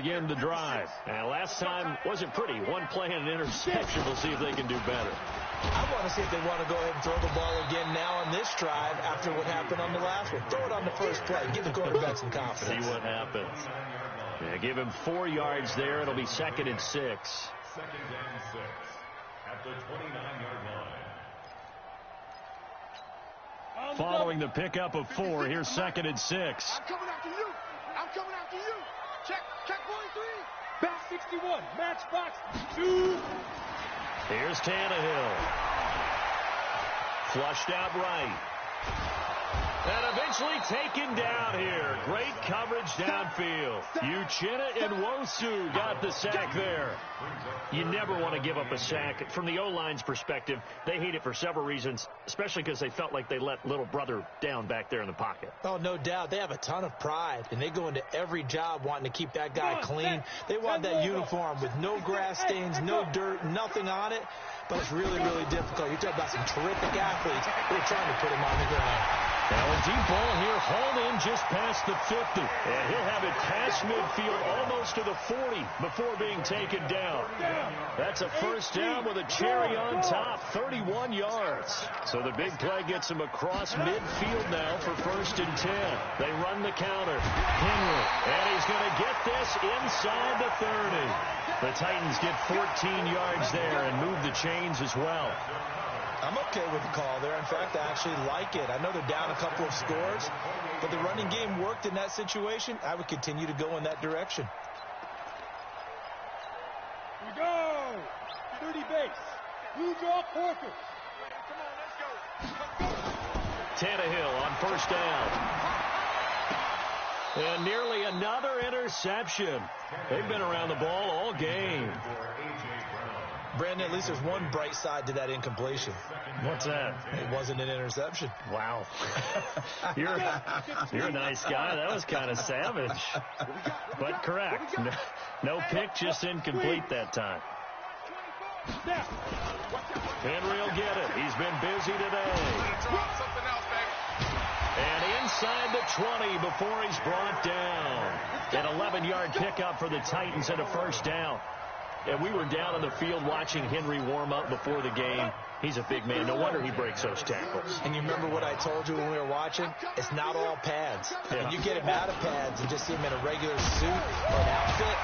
begin the drive. And last time wasn't pretty. One play and an interception. We'll see if they can do better. I want to see if they want to go ahead and throw the ball again now on this drive after what happened on the last one. Throw it on the first play. Give the quarterback some confidence. See what happens. Yeah, give him 4 yards there. It'll be 2nd and 6. 2nd and 6 at the 29-yard line. Following the pickup of 4, here's 2nd and 6. I'm coming after you. I'm coming after you. Check 43. Back 61. Matchbox 2. Here's Tannehill. Flushed out right. And eventually taken down here. Great coverage downfield. Uchenna and Nwosu got the sack there. You never want to give up a sack. From the O-line's perspective, they hate it for several reasons, especially because they felt like they let little brother down back there in the pocket. Oh, no doubt. They have a ton of pride, and they go into every job wanting to keep that guy clean. They want that uniform with no grass stains, no dirt, nothing on it. But it's really, really difficult. You're talking about some terrific athletes. They're trying to put him on the ground. Now a deep ball here, hauled in just past the 50. And he'll have it past midfield, almost to the 40 before being taken down. That's a first down with a cherry on top, 31 yards. So the big play gets him across midfield now for 1st and 10. They run the counter. Henry, and he's going to get this inside the 30. The Titans get 14 yards there and move the chains as well. I'm okay with the call there. In fact, I actually like it. I know they're down a couple of scores, but the running game worked in that situation. I would continue to go in that direction. Here we go. 30 base. Blue draw quarters. Come on, let's go. Tannehill on first down. And nearly another interception. They've been around the ball all game. Brandon, at least there's one bright side to that incompletion. What's that? It wasn't an interception. Wow. You're a nice guy. That was kind of savage. But correct. No pick, just incomplete that time. Henry will get it. He's been busy today. And inside the 20 before he's brought down. An 11-yard pickup for the Titans and a first down. And we were down on the field watching Henry warm up before the game. He's a big man. No wonder he breaks those tackles. And you remember what I told you when we were watching? It's not all pads. Yeah. When you get him out of pads and just see him in a regular suit or an outfit,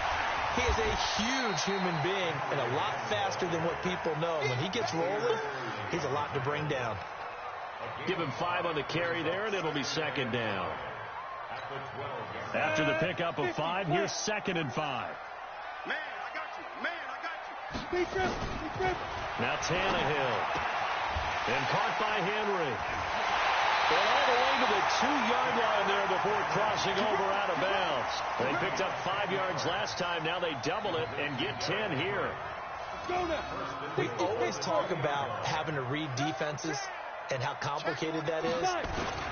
he is a huge human being and a lot faster than what people know. When he gets rolling, he's a lot to bring down. Give him 5 on the carry there, and it'll be 2nd down. After the pickup of 5, here's 2nd and 5. Man, I got you. Now Tannehill. And caught by Henry. And all the way to the 2-yard line there before crossing over out of bounds. They picked up 5 yards last time. Now they double it and get 10 here. We always talk about having to read defenses and how complicated that is.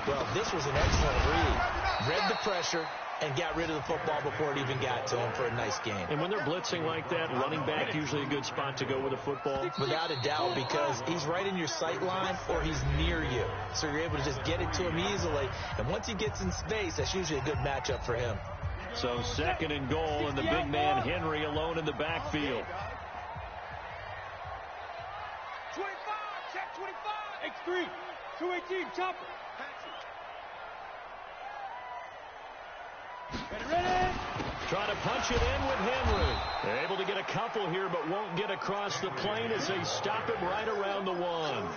Well, this was an excellent read. Read the pressure and got rid of the football before it even got to him for a nice game. And when they're blitzing like that, running back usually a good spot to go with the football. Without a doubt, because he's right in your sight line or he's near you. So you're able to just get it to him easily. And once he gets in space, that's usually a good matchup for him. So 2nd and goal, and the big man Henry alone in the backfield. 25, check 25. X3, 218, chopper. Ready? Trying to punch it in with Henry. They're able to get a couple here, but won't get across the plane as they stop him right around the 1.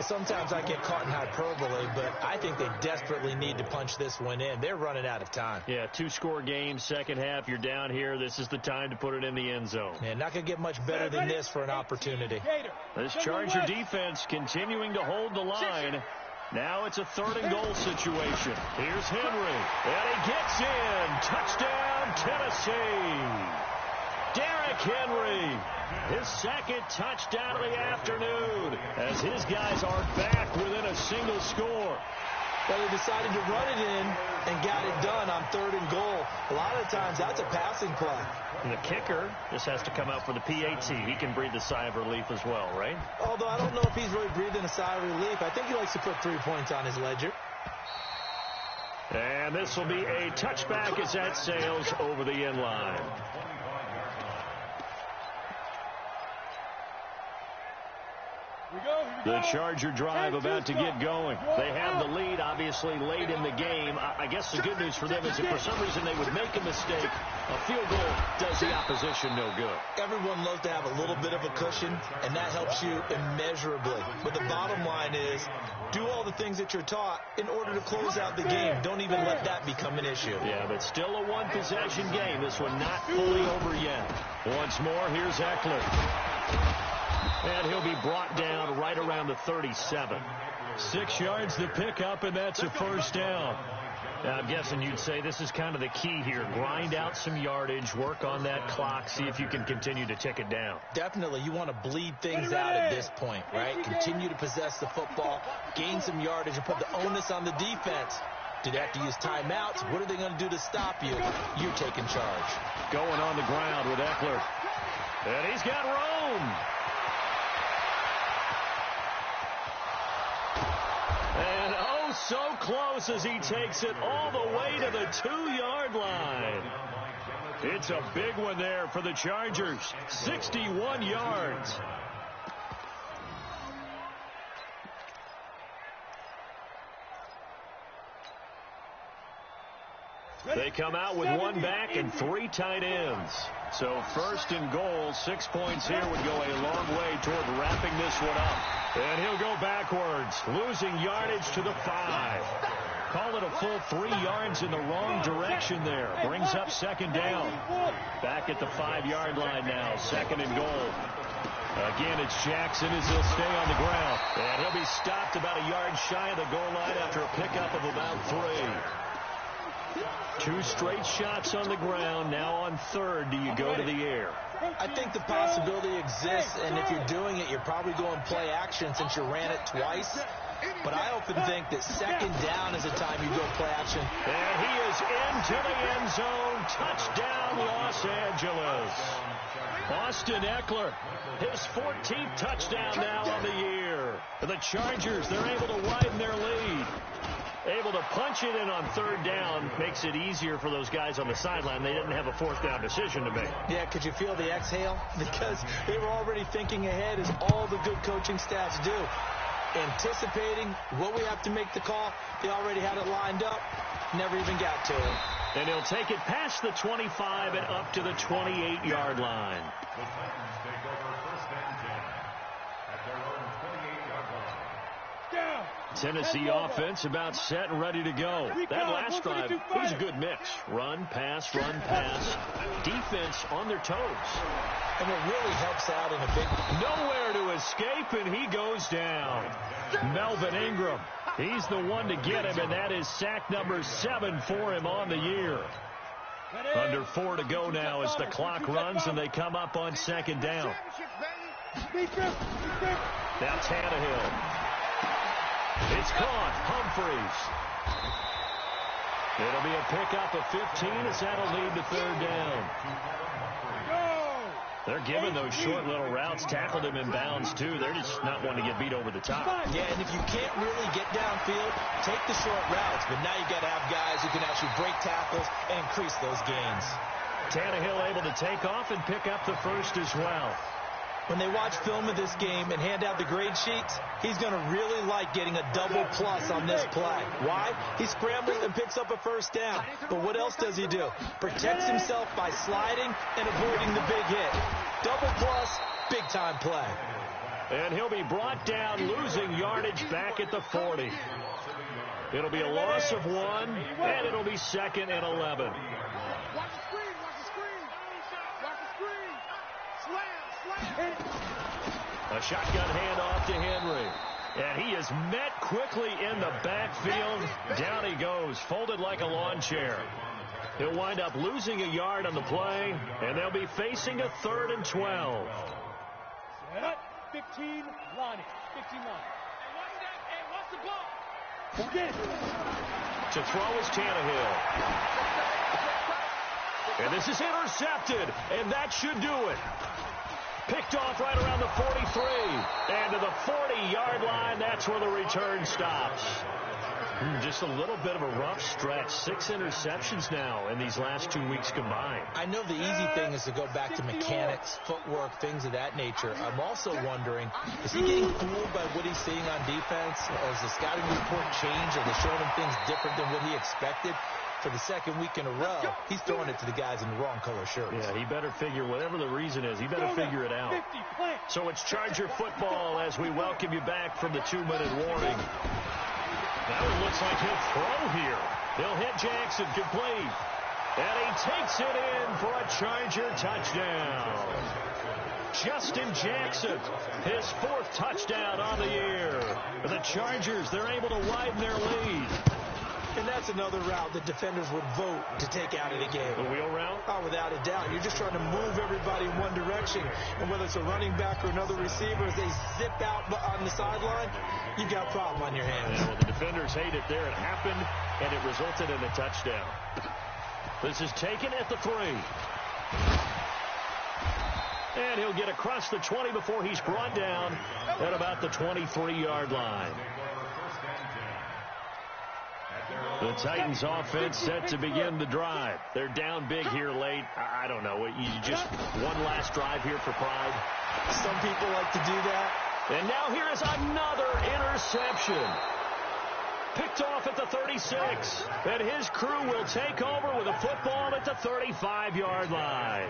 Sometimes I get caught in hyperbole, but I think they desperately need to punch this one in. They're running out of time. Yeah, 2-score game, second half. You're down here. This is the time to put it in the end zone. Yeah, not going to get much better than this for an opportunity. This Charger defense continuing to hold the line. Now it's a 3rd and goal situation. Here's Henry, and he gets in. Touchdown, Tennessee. Derrick Henry, his 2nd touchdown of the afternoon, as his guys are back within a single score. Well, they decided to run it in and got it done on 3rd and goal. A lot of times that's a passing play. And the kicker just has to come out for the PAT. He can breathe a sigh of relief as well, right? Although I don't know if he's really breathing a sigh of relief. I think he likes to put 3 points on his ledger. And this will be a touchback as that sails over the end line. The Charger drive about to get going. They have the lead, obviously, late in the game. I guess the good news for them is if for some reason they would make a mistake, a field goal does the opposition no good. Everyone loves to have a little bit of a cushion, and that helps you immeasurably. But the bottom line is, do all the things that you're taught in order to close out the game. Don't even let that become an issue. Yeah, but still a one-possession game. This one not fully over yet. Once more, here's Eckler. And he'll be brought down right around the 37. 6 yards to pick up, and that's a first down. Now, I'm guessing you'd say this is kind of the key here. Grind out some yardage, work on that clock, see if you can continue to tick it down. Definitely. You want to bleed things out at this point, right? Continue to possess the football, gain some yardage, and put the onus on the defense. Do they have to use timeouts? What are they going to do to stop you? You're taking charge. Going on the ground with Eckler. And he's got room. And oh, so close as he takes it all the way to the 2-yard line. It's a big one there for the Chargers. 61 yards. They come out with one back and 3 tight ends. So first and goal, 6 points here would go a long way toward wrapping this one up. And he'll go backwards, losing yardage to the 5. Call it a full 3 yards in the wrong direction there. Brings up second down. Back at the 5-yard line now, second and goal. Again, it's Jackson as he'll stay on the ground. And he'll be stopped about a yard shy of the goal line after a pickup of about 3. 2 straight shots on the ground. Now on third, do you go to the air? I think the possibility exists, and if you're doing it, you're probably going play action since you ran it twice. But I often think that second down is the time you go play action. And he is into the end zone. Touchdown, Los Angeles. Austin Eckler, his 14th touchdown now on the year. The Chargers, they're able to widen their lead. Able to punch it in on third down makes it easier for those guys on the sideline. They didn't have a fourth down decision to make. Yeah, could you feel the exhale? Because they were already thinking ahead, as all the good coaching staffs do. Anticipating what we have to make the call. They already had it lined up. Never even got to it. And he'll take it past the 25 and up to the 28-yard line. The Titans take over first and 10 at their own 28-yard line. Tennessee offense about set and ready to go. That last drive, it was a good mix. Run, pass, defense on their toes. And it really helps out in a big... Nowhere to escape, and he goes down. Melvin Ingram, he's the one to get him, and that is sack number 7 for him on the year. Under 4 to go now as the clock runs, and they come up on second down. Now Tannehill. It's caught. Humphreys. It'll be a pickup of 15 as that'll lead to third down. They're giving those short little routes. Tackled him in bounds, too. They're just not wanting to get beat over the top. Yeah, and if you can't really get downfield, take the short routes. But now you've got to have guys who can actually break tackles and increase those gains. Tannehill able to take off and pick up the first as well. When they watch film of this game and hand out the grade sheets, he's going to really like getting a double plus on this play. Why? He scrambles and picks up a first down. But what else does he do? Protects himself by sliding and avoiding the big hit. Double plus, big-time play. And he'll be brought down, losing yardage back at the 40. It'll be a loss of 1, and it'll be second and 11. Watch the screen, watch the screen. Watch the screen. Slam. A shotgun handoff to Henry. And he is met quickly in the backfield. Down he goes, folded like a lawn chair. He'll wind up losing a yard on the play, and they'll be facing a 3rd and 12. 15 line. 15 line. Hey, watch the ball. Get it. To throw is Tannehill. And this is intercepted, and that should do it. Picked off right around the 43. And to the 40-yard line, that's where the return stops. Just a little bit of a rough stretch. 6 interceptions now in these last 2 weeks combined. I know the easy thing is to go back to mechanics, footwork, things of that nature. I'm also wondering, is he getting fooled by what he's seeing on defense? Has the scouting report changed? Are they showing him things different than what he expected? For the second week in a row, he's throwing it to the guys in the wrong color shirts. Yeah, he better figure, whatever the reason is, he better figure it out. So it's Charger football as we welcome you back from the 2-minute warning. Now it looks like he'll throw here. He'll hit Jackson, complete. And he takes it in for a Charger touchdown. Justin Jackson, his 4th touchdown on the year. The Chargers, they're able to widen their lead. And that's another route that defenders would vote to take out of the game. The wheel route? Oh, without a doubt. You're just trying to move everybody in one direction. And whether it's a running back or another receiver, as they zip out on the sideline, you've got a problem on your hands. Yeah, well, the defenders hate it there. It happened, and it resulted in a touchdown. This is taken at the 3. And he'll get across the 20 before he's brought down at about the 23-yard line. The Titans offense set to begin the drive. They're down big here late. I don't know. You just one last drive here for pride. Some people like to do that. And now here is another interception. Picked off at the 36. And his crew will take over with a football at the 35-yard line.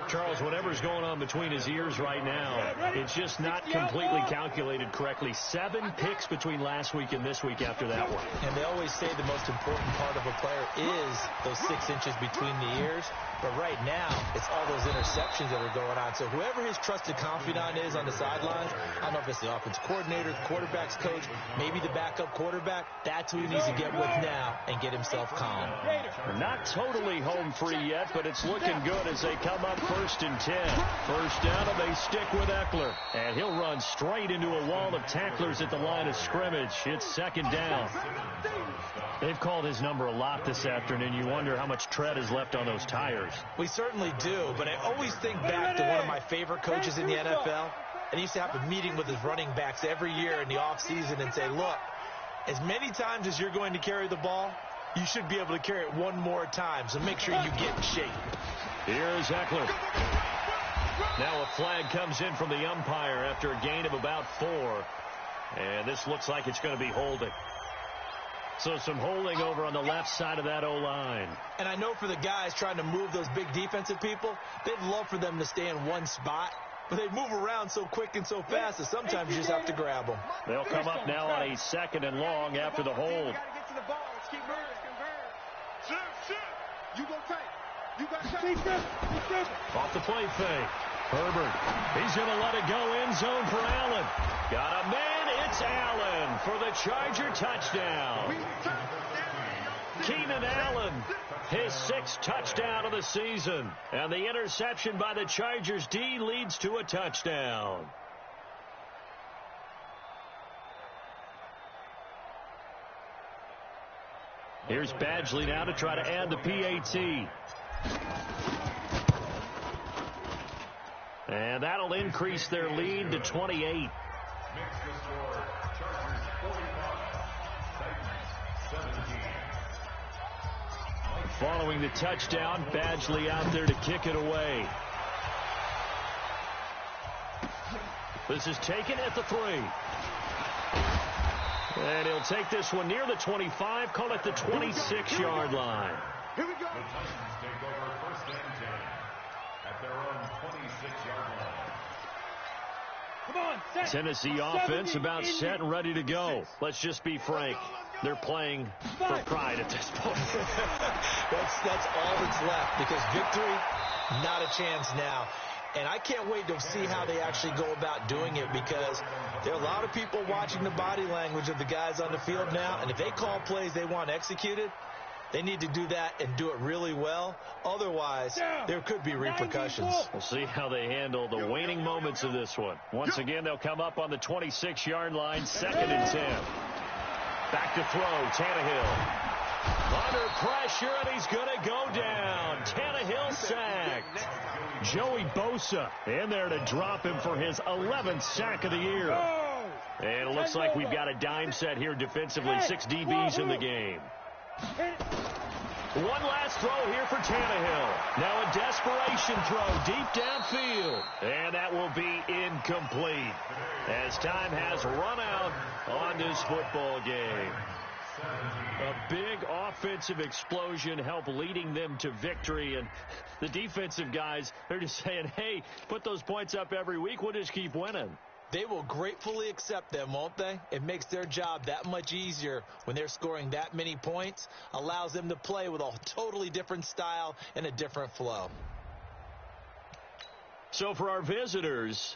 Charles, whatever's going on between his ears right now, it's just not completely calculated correctly. 7 picks between last week and this week after that one. And they always say the most important part of a player is those 6 inches between the ears. But right now, it's all those interceptions that are going on. So whoever his trusted confidant is on the sidelines, I don't know if it's the offense coordinator, the quarterback's coach, maybe the backup quarterback, that's who he needs to get with now and get himself calm. Not totally home free yet, but it's looking good as they come up 1st and 10. First down, and they stick with Eckler. And he'll run straight into a wall of tacklers at the line of scrimmage. It's 2nd down. They've called his number a lot this afternoon. You wonder how much tread is left on those tires. We certainly do, but I always think back to one of my favorite coaches in the NFL. And he used to have a meeting with his running backs every year in the offseason and say, look, as many times as you're going to carry the ball, you should be able to carry it one more time, so make sure you get in shape. Here's Eckler. Now a flag comes in from the umpire after a gain of about 4. And this looks like it's going to be holding. So some holding over on the left side of that O-line. And I know for the guys trying to move those big defensive people, they'd love for them to stay in one spot. But they move around so quick and so fast that sometimes you just have to grab them. They'll come up now on a 2nd and long after the hold. You got to get to the ball. Let's keep moving. You go tight. You got tight. Off the play fake. Herbert. He's going to let it go end zone for Allen. Got a man. It's Allen for the Charger touchdown. Keenan Allen, his 6th touchdown of the season. And the interception by the Chargers D leads to a touchdown. Here's Badgley now to try to add the PAT. And that'll increase their lead to 28. Following the touchdown, Badgley out there to kick it away. This is taken at the 3. And he'll take this one near the 25, call it the 26-yard line. Here we go. The Titans take over 1st and 10 at their own 26-yard line. Come on, set. Tennessee offense about set and ready to go. Let's just be frank. They're playing for pride at this point. That's all that's left, because victory, not a chance now. And I can't wait to see how they actually go about doing it, because there are a lot of people watching the body language of the guys on the field now, and if they call plays they want executed, they need to do that and do it really well. Otherwise, there could be repercussions. We'll see how they handle the waning moments of this one. Once again, they'll come up on the 26-yard line, 2nd and 10. Back to throw, Tannehill. Under pressure, and he's going to go down. Tannehill sacked. Joey Bosa in there to drop him for his 11th sack of the year. And it looks like we've got a dime set here defensively. 6 DBs in the game. One last throw here for Tannehill. Now a desperation throw deep downfield. And that will be incomplete as time has run out on this football game. A big offensive explosion helped leading them to victory. And the defensive guys, they're just saying, hey, put those points up every week. We'll just keep winning. They will gratefully accept them, won't they? It makes their job that much easier when they're scoring that many points. Allows them to play with a totally different style and a different flow. So for our visitors,